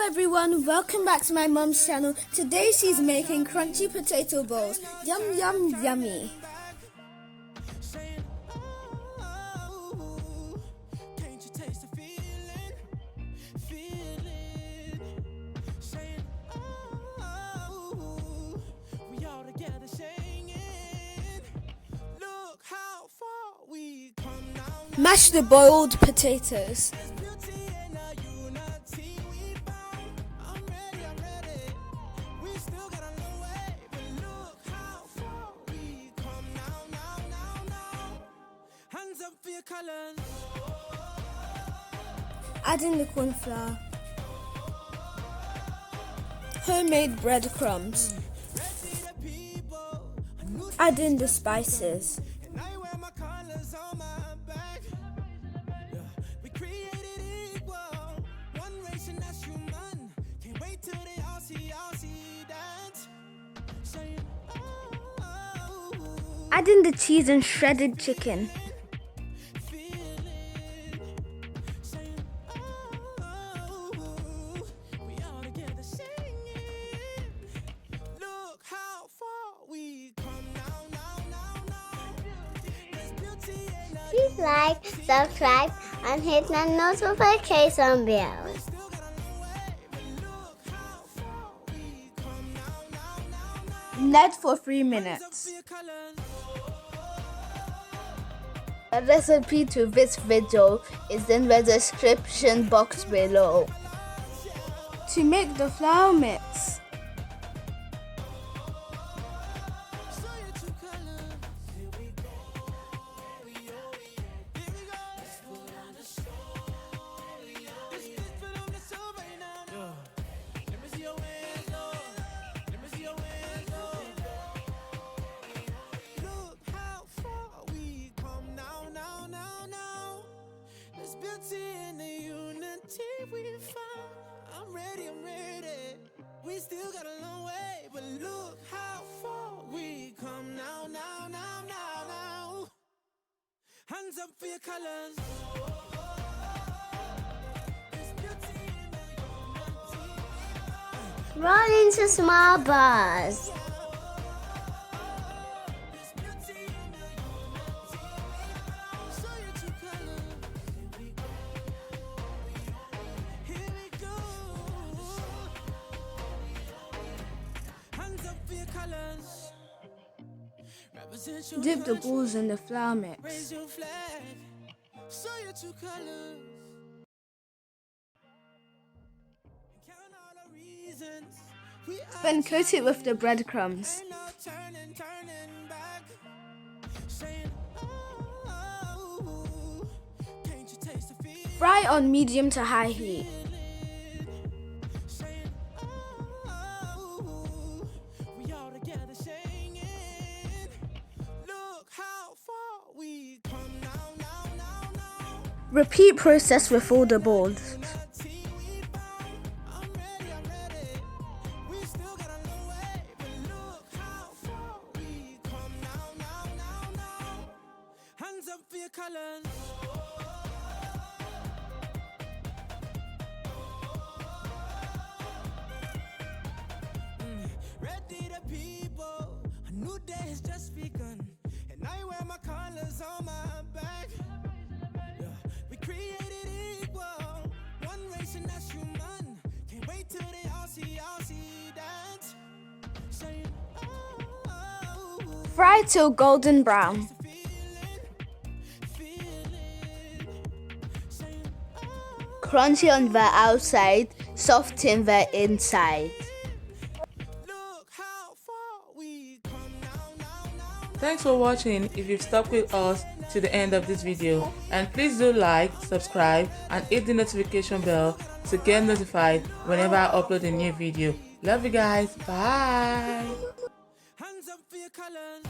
everyone, welcome back to my mum's channel. Today she's making crunchy potato bowls. Yum yum yummy. Mash the boiled potatoes. Add in the cornflour. Homemade breadcrumbs. Add in the spices. Add in the cheese and shredded chicken. Please like, subscribe, and hit the notification bell. Let for 3 minutes. The recipe to this video is in the description box below. To make the flour mix, in the unity we found. I'm ready. We still got a long way, but look how far we come now. Hands up for your colors. Roll into small balls. dip the balls in the flour mix. Then coat it with the breadcrumbs. Fry on medium to high heat. Repeat process with all the balls. Hands up for your colors. Ready the people, a new day has just begun, and I wear my colors on my back. We created equal, one race and that's human. Can't wait till they all see that. Saying, Fry till golden brown. Crunchy on the outside, soft in the inside. Thanks for watching if you've stuck with us to the end of this video, and please do like, subscribe and hit the notification bell to get notified whenever I upload a new video. Love you guys, bye.